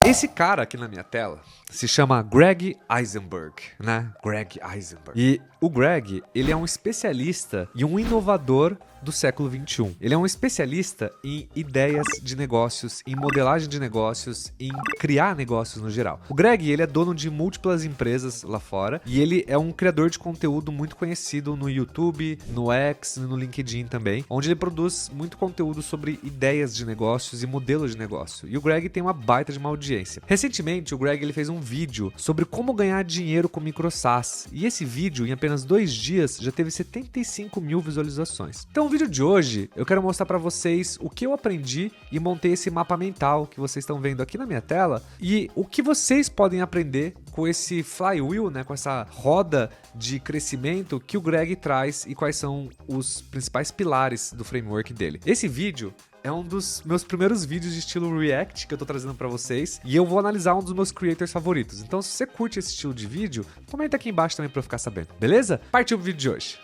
Esse cara aqui na minha tela se chama Greg Eisenberg, né? Greg Eisenberg. E o Greg, ele é um especialista e um inovador do século XXI. Ele é um especialista em ideias de negócios, em modelagem de negócios, em criar negócios no geral. O Greg, ele é dono de múltiplas empresas lá fora e ele é um criador de conteúdo muito conhecido no YouTube, no X e no LinkedIn também, onde ele produz muito conteúdo sobre ideias de negócios e modelos de negócio. E o Greg tem uma baita de uma audiência. Recentemente, o Greg ele fez um vídeo sobre como ganhar dinheiro com micro SaaS. E esse vídeo, em apenas 2 dias, já teve 75 mil visualizações. Então, no vídeo de hoje, eu quero mostrar para vocês o que eu aprendi e montei esse mapa mental que vocês estão vendo aqui na minha tela e o que vocês podem aprender com esse flywheel, né, com essa roda de crescimento que o Greg traz e quais são os principais pilares do framework dele. Esse vídeo é um dos meus primeiros vídeos de estilo React que eu tô trazendo pra vocês e eu vou analisar um dos meus creators favoritos. Então, se você curte esse estilo de vídeo, comenta aqui embaixo também pra eu ficar sabendo, beleza? Partiu pro vídeo de hoje.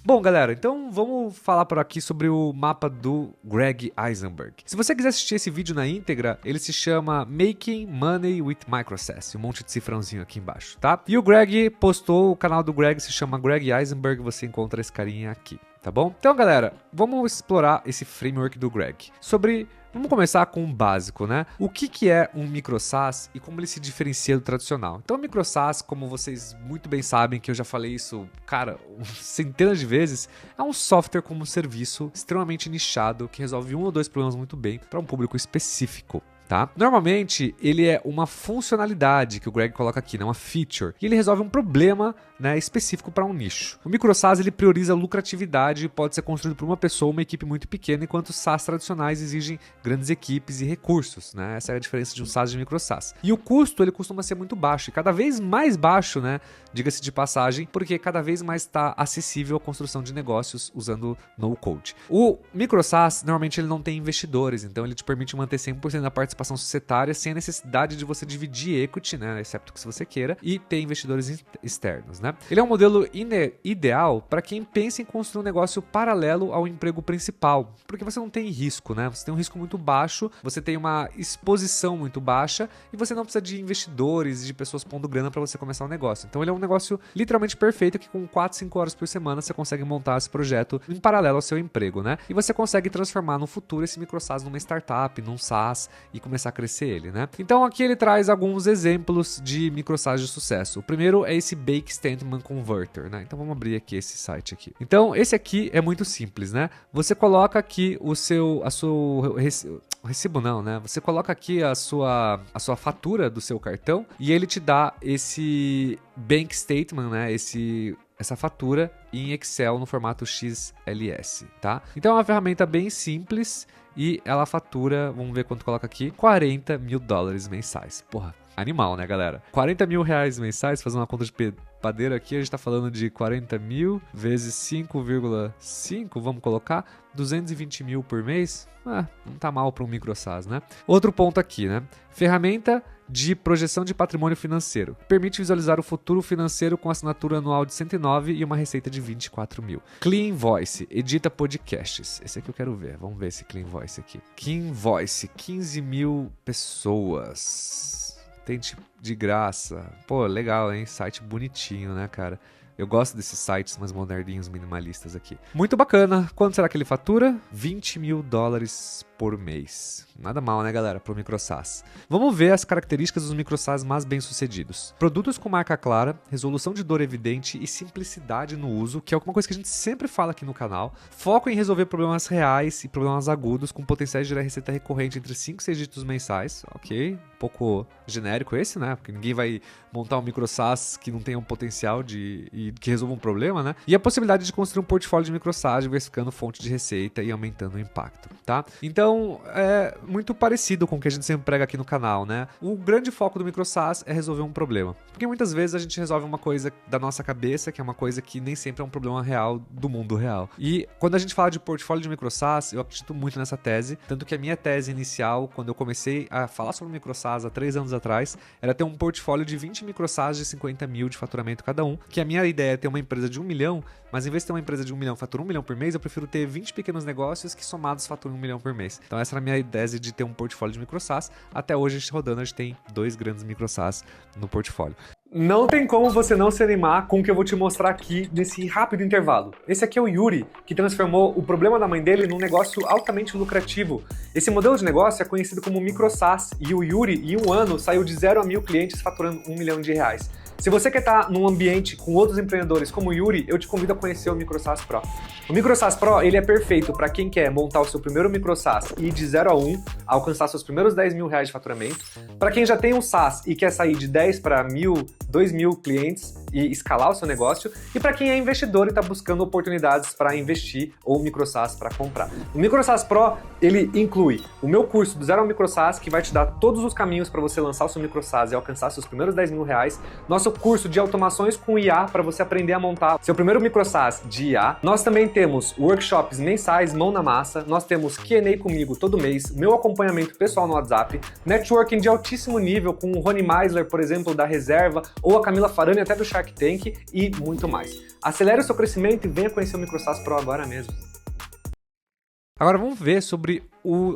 Bom, galera, então vamos falar por aqui sobre o mapa do Greg Eisenberg. Se você quiser assistir esse vídeo na íntegra, ele se chama Making Money with Microsas, um monte de cifrãozinho aqui embaixo, tá? E o Greg postou, o canal do Greg se chama Greg Eisenberg, você encontra esse carinha aqui, tá bom? Então, galera, vamos explorar esse framework do Greg. Vamos começar com um básico, né? O que é um micro SaaS e como ele se diferencia do tradicional? Então, o micro SaaS, como vocês muito bem sabem, que eu já falei isso, cara, centenas de vezes, é um software como serviço extremamente nichado que resolve 1 ou 2 problemas muito bem para um público específico. Tá? Normalmente, ele é uma funcionalidade que o Greg coloca aqui, né? Uma feature, e ele resolve um problema, né, específico para um nicho. O micro SaaS ele prioriza a lucratividade e pode ser construído por uma pessoa ou uma equipe muito pequena, enquanto os SaaS tradicionais exigem grandes equipes e recursos. Né? Essa é a diferença de um SaaS e de um micro SaaS. E o custo ele costuma ser muito baixo, e cada vez mais baixo, né? Diga-se de passagem, porque cada vez mais está acessível a construção de negócios usando no-code. O micro SaaS, normalmente, ele não tem investidores, então ele te permite manter 100% da participação societária sem a necessidade de você dividir equity, né, exceto que se você queira, e ter investidores externos, né? Ele é um modelo ideal para quem pensa em construir um negócio paralelo ao emprego principal, porque você não tem risco, né? Você tem um risco muito baixo, você tem uma exposição muito baixa e você não precisa de investidores e de pessoas pondo grana para você começar um negócio. Então ele é um negócio literalmente perfeito que com 4, 5 horas por semana você consegue montar esse projeto em paralelo ao seu emprego, né? E você consegue transformar no futuro esse micro SaaS numa startup, num SaaS e começar a crescer ele, né? Então aqui ele traz alguns exemplos de micro SaaS de sucesso. O primeiro é esse Bake Statement Converter, né? Então vamos abrir aqui esse site aqui. Então esse aqui é muito simples, né? Você coloca aqui recibo não, né? Você coloca aqui a sua fatura do seu cartão e ele te dá esse bank statement, né? Essa fatura em Excel no formato XLS, tá? Então é uma ferramenta bem simples e ela fatura, vamos ver quanto coloca aqui, $40 mil mensais. Porra, animal, né, galera? $40 mil mensais, fazendo uma conta de padeiro aqui, a gente tá falando de 40 mil vezes 5,5, vamos colocar, 220 mil por mês. Não tá mal para um micro SaaS, né? Outro ponto aqui, né? Ferramenta de projeção de patrimônio financeiro. Permite visualizar o futuro financeiro com assinatura anual de 109 e uma receita de 24 mil. Clean Voice, edita podcasts. Esse aqui eu quero ver. Vamos ver esse Clean Voice aqui. Clean Voice, 15 mil pessoas. Tem de graça. Pô, legal, hein? Site bonitinho, né, cara? Eu gosto desses sites mais moderninhos, minimalistas aqui. Muito bacana. Quanto será que ele fatura? $20 mil por mês. Nada mal, né, galera, para o micro SaaS. Vamos ver as características dos micro SaaS mais bem-sucedidos. Produtos com marca clara, resolução de dor evidente e simplicidade no uso, que é alguma coisa que a gente sempre fala aqui no canal. Foco em resolver problemas reais e problemas agudos, com potenciais de gerar receita recorrente entre 5 e 6 dígitos mensais. Ok, um pouco genérico esse, né? Porque ninguém vai montar um micro SaaS que não tenha um potencial e que resolva um problema, né? E a possibilidade de construir um portfólio de micro SaaS, diversificando fonte de receita e aumentando o impacto, tá? Então, é muito parecido com o que a gente sempre prega aqui no canal, né? O grande foco do micro SaaS é resolver um problema. Porque muitas vezes a gente resolve uma coisa da nossa cabeça, que é uma coisa que nem sempre é um problema real do mundo real. E quando a gente fala de portfólio de micro SaaS, eu acredito muito nessa tese, tanto que a minha tese inicial, quando eu comecei a falar sobre micro SaaS há 3 anos atrás, era ter um portfólio de 20 micro SaaS de 50 mil de faturamento cada um, que a minha ideia ideia é ter uma empresa de 1 milhão, mas em vez de ter uma empresa de 1 milhão fatura 1 milhão por mês, eu prefiro ter 20 pequenos negócios que somados faturam 1 milhão por mês. Então essa era a minha ideia de ter um portfólio de micro SaaS. Até hoje, a gente rodando, a gente tem 2 grandes micro SaaS no portfólio. Não tem como você não se animar com o que eu vou te mostrar aqui nesse rápido intervalo. Esse aqui é o Yuri, que transformou o problema da mãe dele num negócio altamente lucrativo. Esse modelo de negócio é conhecido como micro SaaS e o Yuri, em um ano, saiu de 0 a 1.000 clientes faturando 1 milhão de reais. Se você quer estar num ambiente com outros empreendedores como o Yuri, eu te convido a conhecer o Micro SaaS Pro. O Micro SaaS Pro, ele é perfeito para quem quer montar o seu primeiro Micro SaaS e ir de 0 a 1, alcançar seus primeiros 10 mil reais de faturamento. Para quem já tem um SaaS e quer sair de 10 para 1.000, 2.000 clientes e escalar o seu negócio. E para quem é investidor e está buscando oportunidades para investir ou Micro SaaS para comprar. O Micro SaaS Pro, ele inclui o meu curso do Zero ao Micro SaaS, que vai te dar todos os caminhos para você lançar o seu Micro SaaS e alcançar seus primeiros 10 mil reais. Nosso curso de automações com IA para você aprender a montar seu primeiro Micro SaaS de IA. Nós também temos workshops mensais, mão na massa. Nós temos Q&A comigo todo mês, meu acompanhamento pessoal no WhatsApp, networking de altíssimo nível com o Rony Meisler, por exemplo, da Reserva, ou a Camila Farani, até do Shark Tank, e muito mais. Acelere o seu crescimento e venha conhecer o Micro SaaS Pro agora mesmo. Agora vamos ver sobre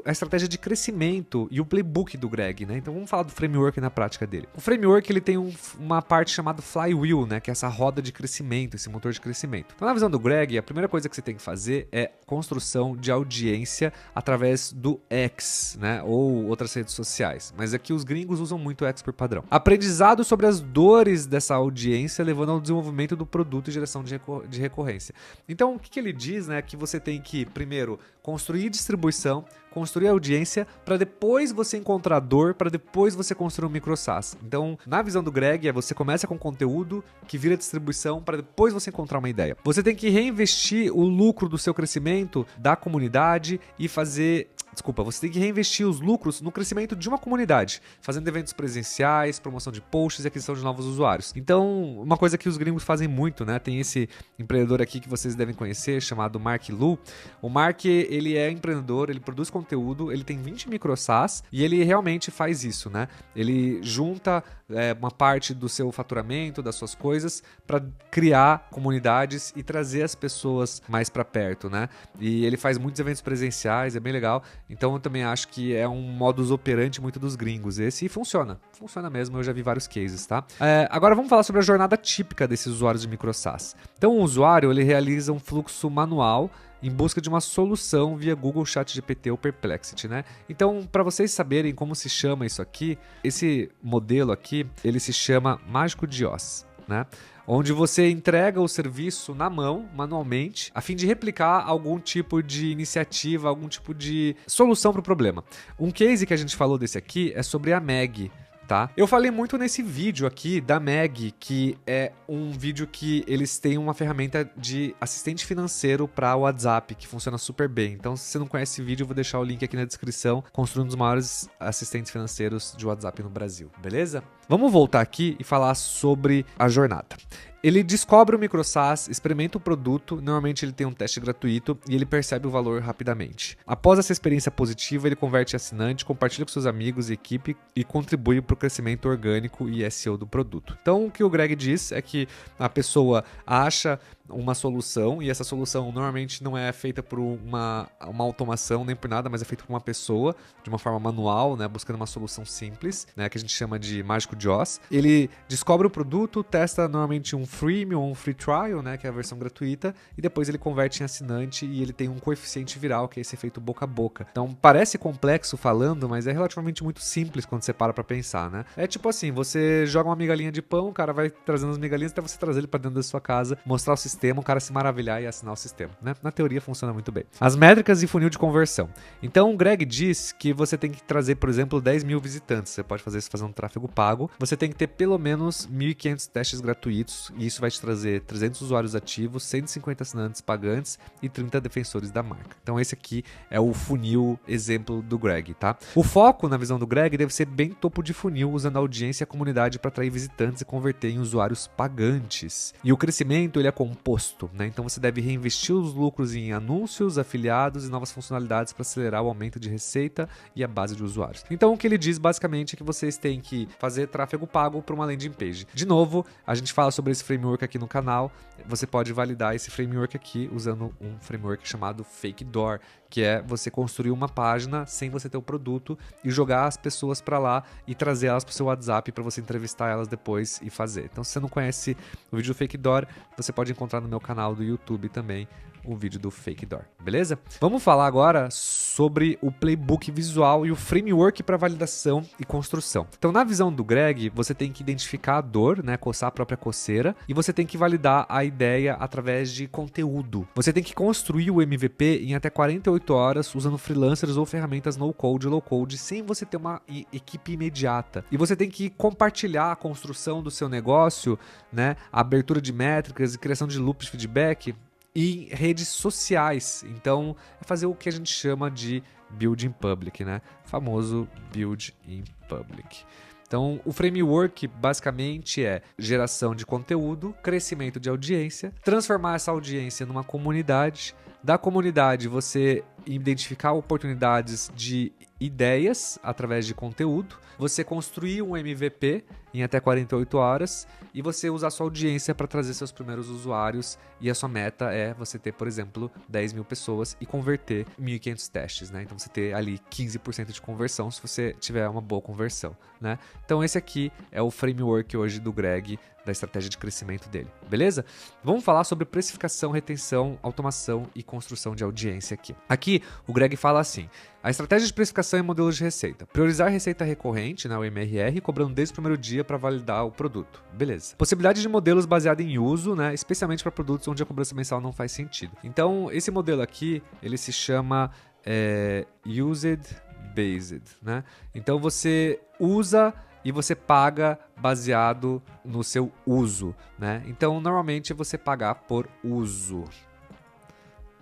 a estratégia de crescimento e o playbook do Greg, né? Então vamos falar do framework na prática dele. O framework ele tem uma parte chamada flywheel, né? Que é essa roda de crescimento, esse motor de crescimento. Então na visão do Greg, a primeira coisa que você tem que fazer é construção de audiência através do X, né? Ou outras redes sociais. Mas aqui os gringos usam muito o X por padrão. Aprendizado sobre as dores dessa audiência, levando ao desenvolvimento do produto e geração de recorrência. Então o que ele diz, né? Que você tem que primeiro construir distribuição, construir audiência, para depois você encontrar dor, para depois você construir um micro SaaS. Então, na visão do Greg, você começa com conteúdo que vira distribuição para depois você encontrar uma ideia. Você tem que reinvestir o lucro do seu crescimento da comunidade e você tem que reinvestir os lucros no crescimento de uma comunidade, fazendo eventos presenciais, promoção de posts e aquisição de novos usuários. Então, uma coisa que os gringos fazem muito, né? Tem esse empreendedor aqui que vocês devem conhecer, chamado Mark Lu. O Mark, ele é empreendedor, ele produz conteúdo, ele tem 20 micro SaaS e ele realmente faz isso, né? Ele junta uma parte do seu faturamento, das suas coisas, para criar comunidades e trazer as pessoas mais para perto, né? E ele faz muitos eventos presenciais, é bem legal. Então eu também acho que é um modus operandi muito dos gringos esse, e funciona mesmo, eu já vi vários cases, tá? Agora vamos falar sobre a jornada típica desses usuários de micro SaaS. Então o usuário, ele realiza um fluxo manual em busca de uma solução via Google ChatGPT ou Perplexity, né? Então, para vocês saberem como se chama isso aqui, esse modelo aqui, ele se chama Mágico de Oz, né? Onde você entrega o serviço na mão, manualmente, a fim de replicar algum tipo de iniciativa, algum tipo de solução para o problema. Um case que a gente falou desse aqui é sobre a Meg. Tá? Eu falei muito nesse vídeo aqui da Meg, que é um vídeo que eles têm uma ferramenta de assistente financeiro para o WhatsApp, que funciona super bem. Então, se você não conhece esse vídeo, eu vou deixar o link aqui na descrição, construindo um dos maiores assistentes financeiros de WhatsApp no Brasil, beleza? Vamos voltar aqui e falar sobre a jornada. Ele descobre o micro SaaS, experimenta o produto, normalmente ele tem um teste gratuito e ele percebe o valor rapidamente. Após essa experiência positiva, ele converte em assinante, compartilha com seus amigos e equipe e contribui para o crescimento orgânico e SEO do produto. Então, o que o Greg diz é que a pessoa acha uma solução, e essa solução normalmente não é feita por uma automação nem por nada, mas é feita por uma pessoa de uma forma manual, né, buscando uma solução simples, né, que a gente chama de Mágico de Oz. Ele descobre o produto, testa normalmente um freemium ou um free trial, né, que é a versão gratuita, e depois ele converte em assinante e ele tem um coeficiente viral, que é esse efeito boca a boca. Então parece complexo falando, mas é relativamente muito simples quando você para pra pensar, né? É tipo assim, você joga uma migalhinha de pão, o cara vai trazendo as migalhinhas até você trazer ele pra dentro da sua casa, mostrar o sistema, o cara se maravilhar e assinar o sistema, né? Na teoria funciona muito bem. As métricas e funil de conversão. Então o Greg diz que você tem que trazer, por exemplo, 10 mil visitantes. Você pode fazer isso fazendo tráfego pago. Você tem que ter pelo menos 1.500 testes gratuitos e isso vai te trazer 300 usuários ativos, 150 assinantes pagantes e 30 defensores da marca. Então esse aqui é o funil exemplo do Greg, tá? O foco na visão do Greg deve ser bem topo de funil, usando a audiência e a comunidade para atrair visitantes e converter em usuários pagantes. E o crescimento ele acompanha oposto, né? Então você deve reinvestir os lucros em anúncios, afiliados e novas funcionalidades para acelerar o aumento de receita e a base de usuários. Então o que ele diz basicamente é que vocês têm que fazer tráfego pago para uma landing page. De novo, a gente fala sobre esse framework aqui no canal. Você pode validar esse framework aqui usando um framework chamado Fake Door, que é você construir uma página sem você ter o produto e jogar as pessoas para lá e trazer elas para o seu WhatsApp para você entrevistar elas depois e fazer. Então, se você não conhece o vídeo do Fake Door, você pode encontrar no meu canal do YouTube também o vídeo do Fake Door, beleza? Vamos falar agora sobre o playbook visual e o framework para validação e construção. Então, na visão do Greg, você tem que identificar a dor, né, coçar a própria coceira, e você tem que validar a ideia através de conteúdo. Você tem que construir o MVP em até 48 horas usando freelancers ou ferramentas no-code, low-code, sem você ter uma equipe imediata. E você tem que compartilhar a construção do seu negócio, né, a abertura de métricas e criação de loops de feedback em redes sociais. Então, é fazer o que a gente chama de build in public, né? Famoso build in public. Então, o framework basicamente é geração de conteúdo, crescimento de audiência, transformar essa audiência numa comunidade. Da comunidade, você identificar oportunidades de ideias através de conteúdo, você construir um MVP em até 48 horas e você usar sua audiência para trazer seus primeiros usuários, e a sua meta é você ter, por exemplo, 10 mil pessoas e converter 1.500 testes, né? Então você ter ali 15% de conversão se você tiver uma boa conversão, né? Então esse aqui é o framework hoje do Greg, da estratégia de crescimento dele, beleza? Vamos falar sobre precificação, retenção, automação e construção de audiência aqui. Aqui o Greg fala assim: a estratégia de precificação é modelos de receita. Priorizar receita recorrente, né, o MRR, cobrando desde o primeiro dia para validar o produto. Beleza. Possibilidade de modelos baseado em uso, né, especialmente para produtos onde a cobrança mensal não faz sentido. Então, esse modelo aqui, ele se chama Used Based, né? Então, você usa e você paga baseado no seu uso, né? Então, normalmente, você pagar por uso.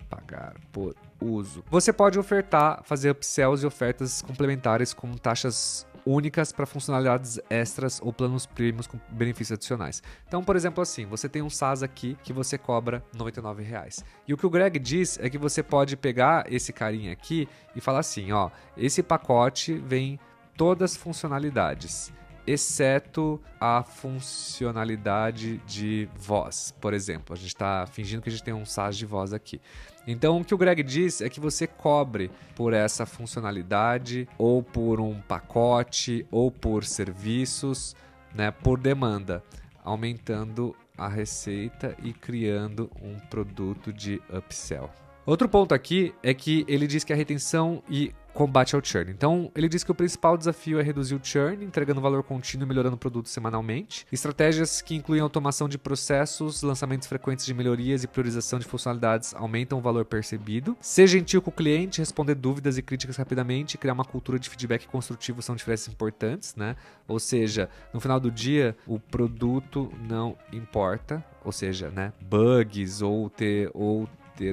Pagar por uso. Você pode ofertar, fazer upsells e ofertas complementares com taxas únicas para funcionalidades extras ou planos premiums com benefícios adicionais. Então, por exemplo, assim, você tem um SaaS aqui que você cobra R$ 99,00. E o que o Greg diz é que você pode pegar esse carinha aqui e falar assim, ó, esse pacote vem todas as funcionalidades, exceto a funcionalidade de voz, por exemplo. A gente está fingindo que a gente tem um SaaS de voz aqui. Então, o que o Greg diz é que você cobre por essa funcionalidade, ou por um pacote, ou por serviços, né, por demanda, aumentando a receita e criando um produto de upsell. Outro ponto aqui é que ele diz que a retenção e combate ao churn. Então, ele diz que o principal desafio é reduzir o churn, entregando valor contínuo e melhorando o produto semanalmente. Estratégias que incluem automação de processos, lançamentos frequentes de melhorias e priorização de funcionalidades aumentam o valor percebido. Ser gentil com o cliente, responder dúvidas e críticas rapidamente, criar uma cultura de feedback construtivo são diferenças importantes, né? Ou seja, no final do dia, o produto não importa, ou seja, né, bugs ou ter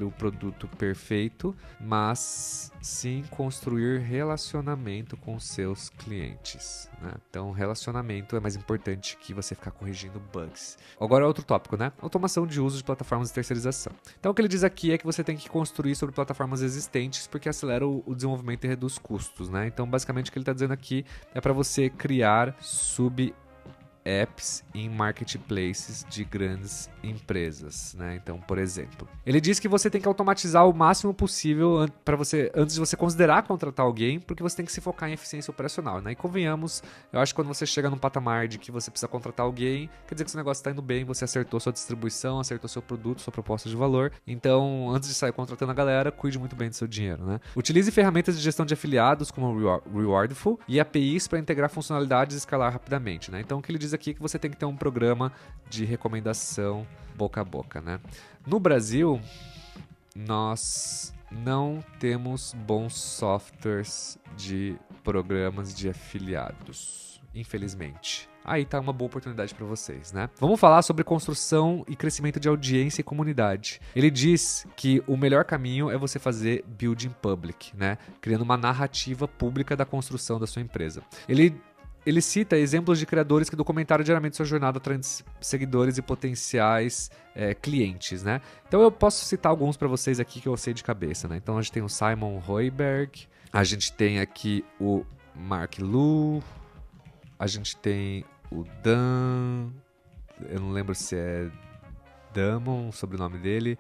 o produto perfeito, mas sim construir relacionamento com seus clientes, né? Então, relacionamento é mais importante que você ficar corrigindo bugs. Agora, outro tópico, né? Automação de uso de plataformas de terceirização. Então, o que ele diz aqui é que você tem que construir sobre plataformas existentes porque acelera o desenvolvimento e reduz custos, né? Então, basicamente, o que ele está dizendo aqui é para você criar apps em marketplaces de grandes empresas, né? Então, por exemplo, ele diz que você tem que automatizar o máximo possível para você, antes de você considerar contratar alguém, porque você tem que se focar em eficiência operacional, né? E convenhamos, eu acho que quando você chega num patamar de que você precisa contratar alguém, quer dizer que seu negócio está indo bem, você acertou sua distribuição, acertou seu produto, sua proposta de valor. Então, antes de sair contratando a galera, cuide muito bem do seu dinheiro, né? Utilize ferramentas de gestão de afiliados como o Rewardful e APIs para integrar funcionalidades e escalar rapidamente, né? Então, o que ele diz aqui é que você tem que ter um programa de recomendação boca a boca, né? No Brasil, nós não temos bons softwares de programas de afiliados, infelizmente. Aí tá uma boa oportunidade para vocês, né? Vamos falar sobre construção e crescimento de audiência e comunidade. Ele diz que o melhor caminho é você fazer building public, né? Criando uma narrativa pública da construção da sua empresa. Ele ele cita exemplos de criadores que documentaram diariamente sua jornada atraindo seguidores e potenciais clientes, né? Então eu posso citar alguns para vocês aqui que eu sei de cabeça, né? Então a gente tem o Simon Hoiberg, a gente tem aqui o Mark Liu, a gente tem o Dan, eu não lembro se é Damon, o sobrenome dele,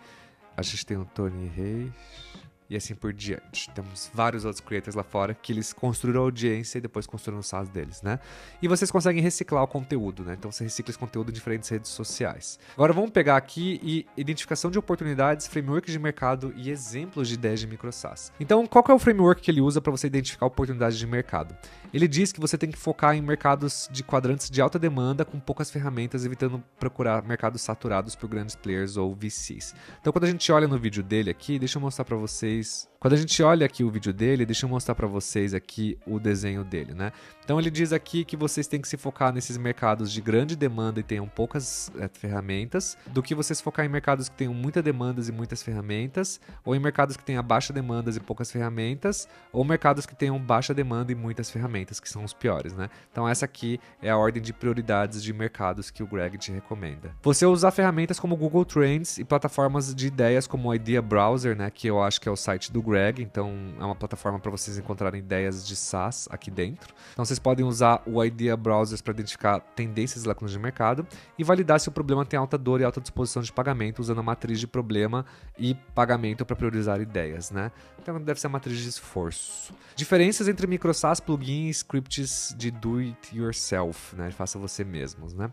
a gente tem o Tony Reis e assim por diante. Temos vários outros creators lá fora que eles construíram a audiência e depois construíram o SaaS deles, né? E vocês conseguem reciclar o conteúdo, né? Então você recicla esse conteúdo em diferentes redes sociais. Agora vamos pegar aqui identificação de oportunidades, frameworks de mercado e exemplos de ideias de micro SaaS. Então qual que é o framework que ele usa para você identificar oportunidades de mercado? Ele diz que você tem que focar em mercados de quadrantes de alta demanda com poucas ferramentas, evitando procurar mercados saturados por grandes players ou VCs. Então quando a gente olha no vídeo dele aqui, deixa eu mostrar para vocês. Quando a gente olha aqui o vídeo dele, deixa eu mostrar para vocês aqui o desenho dele, né? Então ele diz aqui que vocês têm que se focar nesses mercados de grande demanda e tenham poucas ferramentas, do que vocês focar em mercados que tenham muita demanda e muitas ferramentas, ou em mercados que tenham baixa demanda e poucas ferramentas, ou mercados que tenham baixa demanda e muitas ferramentas, que são os piores, né? Então essa aqui é a ordem de prioridades de mercados que o Greg te recomenda. Você usar ferramentas como Google Trends e plataformas de ideias como o Idea Browser, né? Que eu acho que é o site do Greg, então é uma plataforma para vocês encontrarem ideias de SaaS aqui dentro. Então vocês podem usar o Idea Browsers para identificar tendências e lacunas de mercado e validar se o problema tem alta dor e alta disposição de pagamento, usando a matriz de problema e pagamento para priorizar ideias, né? Então deve ser a matriz de esforço. Diferenças entre micro SaaS, plugins, scripts de do it yourself, né? Faça você mesmos, né?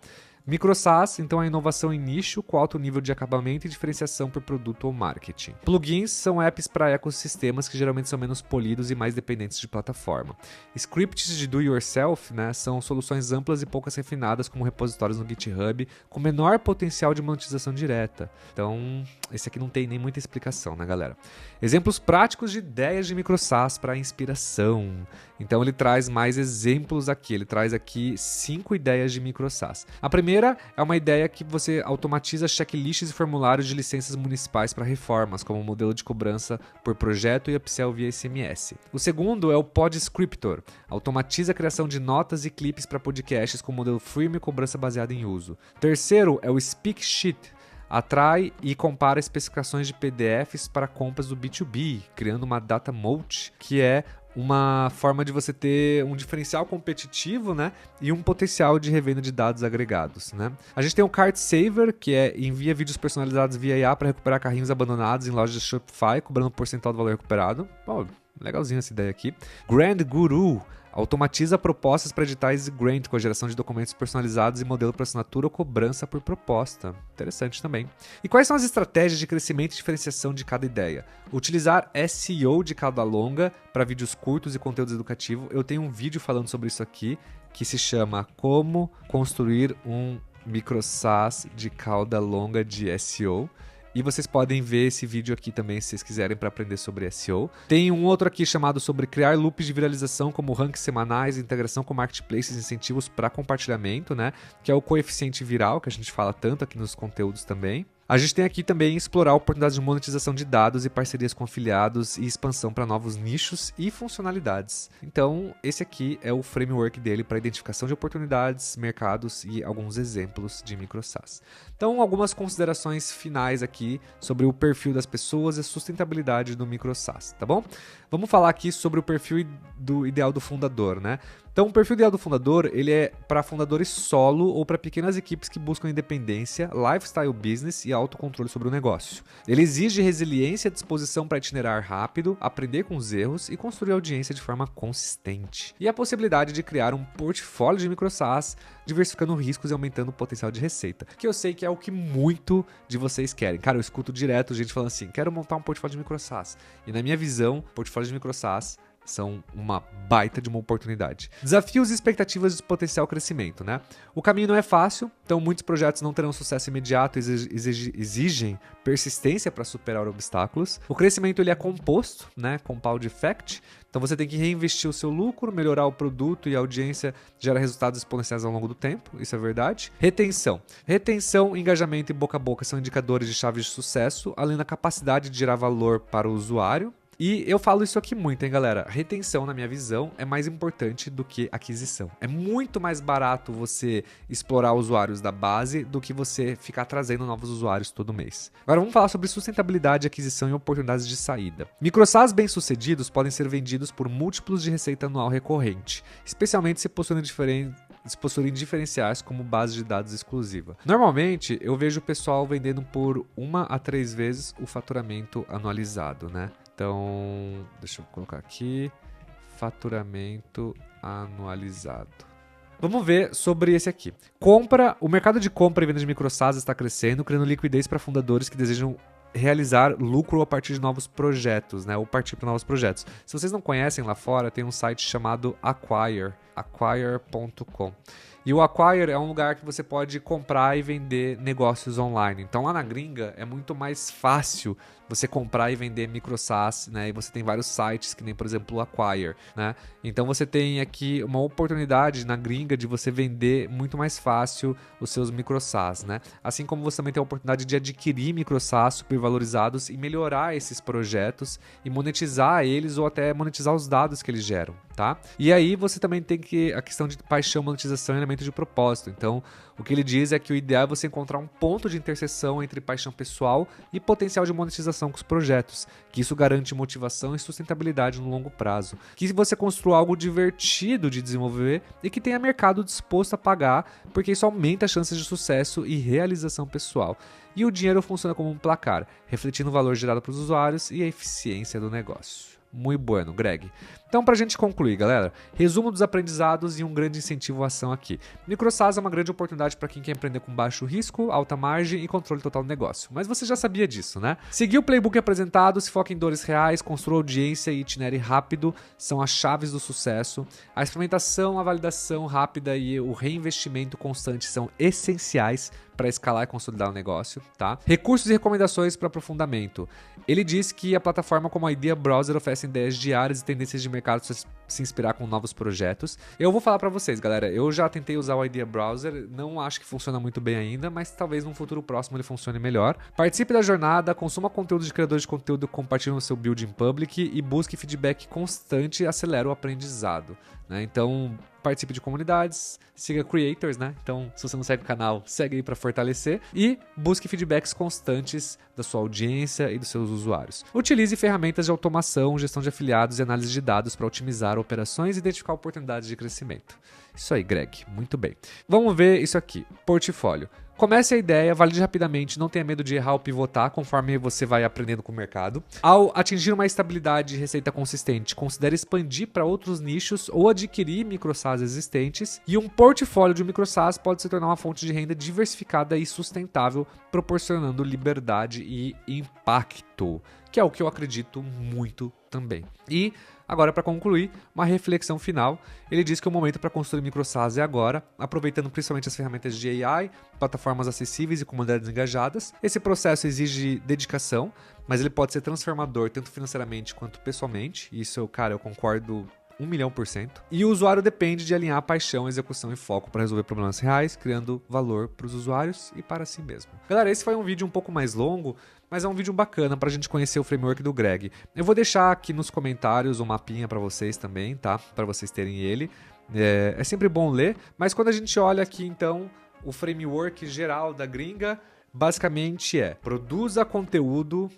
Micro SaaS, então, é inovação em nicho com alto nível de acabamento e diferenciação por produto ou marketing. Plugins são apps para ecossistemas que geralmente são menos polidos e mais dependentes de plataforma. Scripts de do yourself, né, são soluções amplas e poucas refinadas, como repositórios no GitHub, com menor potencial de monetização direta. Então, esse aqui não tem nem muita explicação, né, galera? Exemplos práticos de ideias de micro SaaS para inspiração. Então, ele traz mais exemplos aqui. Ele traz aqui 5 ideias de micro SaaS. A primeira é uma ideia que você automatiza checklists e formulários de licenças municipais para reformas, como modelo de cobrança por projeto e upsell via SMS. O segundo é o Podscriptor. Automatiza a criação de notas e clipes para podcasts com modelo freemium e cobrança baseada em uso. O terceiro é o Speak Sheet. Atrai e compara especificações de PDFs para compras do B2B, criando uma data moat, que é uma forma de você ter um diferencial competitivo, né, e um potencial de revenda de dados agregados, né. A gente tem o Cart Saver, que envia vídeos personalizados via IA para recuperar carrinhos abandonados em lojas de Shopify, cobrando um porcentual do valor recuperado. Pô, legalzinho essa ideia aqui. Grand Guru automatiza propostas para editais e grant com a geração de documentos personalizados e modelo para assinatura ou cobrança por proposta. Interessante também. E quais são as estratégias de crescimento e diferenciação de cada ideia? Utilizar SEO de cauda longa para vídeos curtos e conteúdos educativos. Eu tenho um vídeo falando sobre isso aqui, que se chama Como Construir um Micro SaaS de Cauda Longa de SEO. E vocês podem ver esse vídeo aqui também, se vocês quiserem, para aprender sobre SEO. Tem um outro aqui chamado sobre criar loops de viralização, como rankings semanais, integração com marketplaces, incentivos para compartilhamento, né? Que é o coeficiente viral, que a gente fala tanto aqui nos conteúdos também. A gente tem aqui também explorar oportunidades de monetização de dados e parcerias com afiliados e expansão para novos nichos e funcionalidades. Então, esse aqui é o framework dele para identificação de oportunidades, mercados e alguns exemplos de micro SaaS. Então, algumas considerações finais aqui sobre o perfil das pessoas e a sustentabilidade do micro SaaS, tá bom? Vamos falar aqui sobre o perfil ideal do fundador, né? Então, o perfil ideal do fundador, ele é para fundadores solo ou para pequenas equipes que buscam independência, lifestyle business e autocontrole sobre o negócio. Ele exige resiliência e disposição para itinerar rápido, aprender com os erros e construir audiência de forma consistente. E a possibilidade de criar um portfólio de micro SaaS, diversificando riscos e aumentando o potencial de receita. Que eu sei que é o que muito de vocês querem. Cara, eu escuto direto gente falando assim, quero montar um portfólio de micro SaaS. E na minha visão, portfólio de micro SaaS são uma baita de uma oportunidade. Desafios e expectativas de potencial crescimento, né? O caminho não é fácil, então muitos projetos não terão sucesso imediato e exigem persistência para superar obstáculos. O crescimento ele é composto, né? Compound effect. Então você tem que reinvestir o seu lucro, melhorar o produto e a audiência gera resultados exponenciais ao longo do tempo, isso é verdade. Retenção, engajamento e boca a boca são indicadores de chave de sucesso, além da capacidade de gerar valor para o usuário. E eu falo isso aqui muito, hein, galera? Retenção, na minha visão, é mais importante do que aquisição. É muito mais barato você explorar usuários da base do que você ficar trazendo novos usuários todo mês. Agora vamos falar sobre sustentabilidade, aquisição e oportunidades de saída. Microsas bem-sucedidos podem ser vendidos por múltiplos de receita anual recorrente, especialmente se possuírem diferenciais como base de dados exclusiva. Normalmente, eu vejo o pessoal vendendo por 1 a 3 vezes o faturamento anualizado, né? Então, deixa eu colocar aqui, faturamento anualizado. Vamos ver sobre esse aqui. O mercado de compra e venda de microsas está crescendo, criando liquidez para fundadores que desejam realizar lucro a partir de novos projetos, né? Ou partir para novos projetos. Se vocês não conhecem, lá fora tem um site chamado acquire.com. E o Acquire é um lugar que você pode comprar e vender negócios online. Então lá na gringa é muito mais fácil você comprar e vender microsas, né? E você tem vários sites, que nem, por exemplo, o Acquire, né? Então você tem aqui uma oportunidade na gringa de você vender muito mais fácil os seus microsas, né? Assim como você também tem a oportunidade de adquirir microsas supervalorizados e melhorar esses projetos e monetizar eles ou até monetizar os dados que eles geram, tá? E aí você também tem a questão de paixão, monetização e elemento de propósito. Então, o que ele diz é que o ideal é você encontrar um ponto de interseção entre paixão pessoal e potencial de monetização com os projetos, que isso garante motivação e sustentabilidade no longo prazo. Que você construa algo divertido de desenvolver e que tenha mercado disposto a pagar, porque isso aumenta as chances de sucesso e realização pessoal. E o dinheiro funciona como um placar, refletindo o valor gerado para os usuários e a eficiência do negócio. Muito bueno, Greg. Então, pra gente concluir, galera, resumo dos aprendizados e um grande incentivo à ação aqui. Microsas é uma grande oportunidade para quem quer empreender com baixo risco, alta margem e controle total do negócio. Mas você já sabia disso, né? Seguir o playbook apresentado, se foca em dores reais, construa audiência e itinerário rápido são as chaves do sucesso. A experimentação, a validação rápida e o reinvestimento constante são essenciais para escalar e consolidar o negócio, tá? Recursos e recomendações para aprofundamento. Ele diz que a plataforma como a Idea Browser oferece ideias diárias e tendências de mercado para se inspirar com novos projetos. Eu vou falar para vocês, galera, eu já tentei usar o Idea Browser, não acho que funciona muito bem ainda, mas talvez num futuro próximo ele funcione melhor. Participe da jornada, consuma conteúdo de criadores de conteúdo, compartilhe no seu build em public e busque feedback constante e acelera o aprendizado, né? Então, participe de comunidades, siga creators, né? Então, se você não segue o canal, segue aí para fortalecer e busque feedbacks constantes da sua audiência e dos seus usuários. Utilize ferramentas de automação, gestão de afiliados e análise de dados para otimizar operações e identificar oportunidades de crescimento. Isso aí, Greg. Muito bem. Vamos ver isso aqui. Portfólio. Comece a ideia, valide rapidamente, não tenha medo de errar ou pivotar conforme você vai aprendendo com o mercado. Ao atingir uma estabilidade de receita consistente, considere expandir para outros nichos ou adquirir microsas existentes. E um portfólio de microsas pode se tornar uma fonte de renda diversificada e sustentável, proporcionando liberdade e impacto, que é o que eu acredito muito também. E agora, para concluir, uma reflexão final. Ele diz que o momento para construir microsas é agora, aproveitando principalmente as ferramentas de AI, plataformas acessíveis e comunidades engajadas. Esse processo exige dedicação, mas ele pode ser transformador tanto financeiramente quanto pessoalmente. Isso, cara, eu concordo 1.000.000%. E o usuário depende de alinhar paixão, execução e foco para resolver problemas reais, criando valor para os usuários e para si mesmo. Galera, esse foi um vídeo um pouco mais longo, mas é um vídeo bacana para a gente conhecer o framework do Greg. Eu vou deixar aqui nos comentários um mapinha para vocês também, tá? Para vocês terem ele. É sempre bom ler, mas quando a gente olha aqui, então, o framework geral da gringa, basicamente produza conteúdo,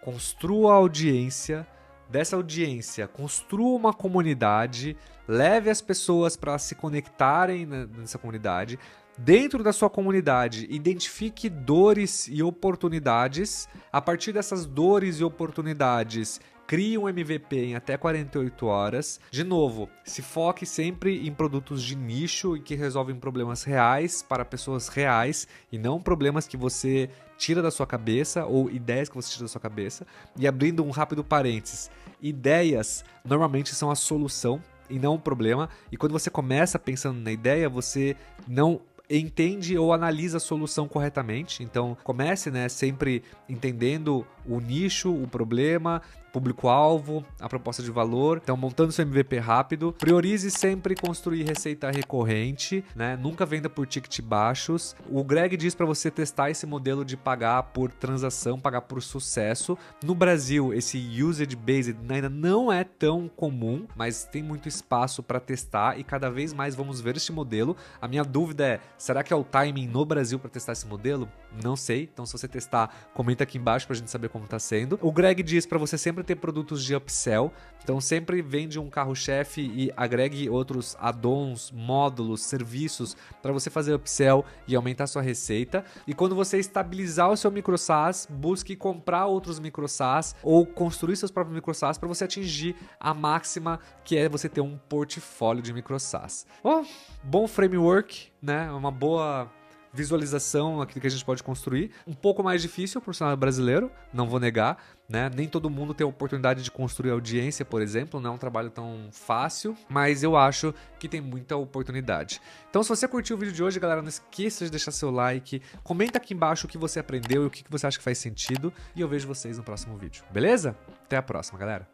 construa audiência, dessa audiência, construa uma comunidade, leve as pessoas para se conectarem nessa comunidade. Dentro da sua comunidade, identifique dores e oportunidades. A partir dessas dores e oportunidades, crie um MVP em até 48 horas. De novo, se foque sempre em produtos de nicho e que resolvem problemas reais para pessoas reais e não problemas que você tira da sua cabeça ou ideias que você tira da sua cabeça. E abrindo um rápido parênteses, ideias normalmente são a solução e não o problema. E quando você começa pensando na ideia, você não entende ou analisa a solução corretamente. Então comece, sempre entendendo o nicho, o problema, público-alvo, a proposta de valor, então montando seu MVP rápido. Priorize sempre construir receita recorrente, né? Nunca venda por ticket baixos. O Greg diz para você testar esse modelo de pagar por transação, pagar por sucesso. No Brasil, esse usage based ainda não é tão comum, mas tem muito espaço para testar e cada vez mais vamos ver este modelo. A minha dúvida é, será que é o timing no Brasil para testar esse modelo? Não sei, então se você testar, comenta aqui embaixo pra gente saber como tá sendo. O Greg diz para você sempre ter produtos de upsell, então sempre vende um carro-chefe e agregue outros add-ons, módulos, serviços para você fazer upsell e aumentar sua receita. E quando você estabilizar o seu micro SaaS, busque comprar outros micro SaaS ou construir seus próprios micro SaaS para você atingir a máxima, que é você ter um portfólio de micro SaaS. Bom framework, né? Uma boa visualização aquilo que a gente pode construir. Um pouco mais difícil para o cenário brasileiro, não vou negar, né? Nem todo mundo tem a oportunidade de construir audiência, por exemplo, não é um trabalho tão fácil, mas eu acho que tem muita oportunidade. Então, se você curtiu o vídeo de hoje, galera, não esqueça de deixar seu like, comenta aqui embaixo o que você aprendeu e o que você acha que faz sentido, e eu vejo vocês no próximo vídeo, beleza? Até a próxima, galera!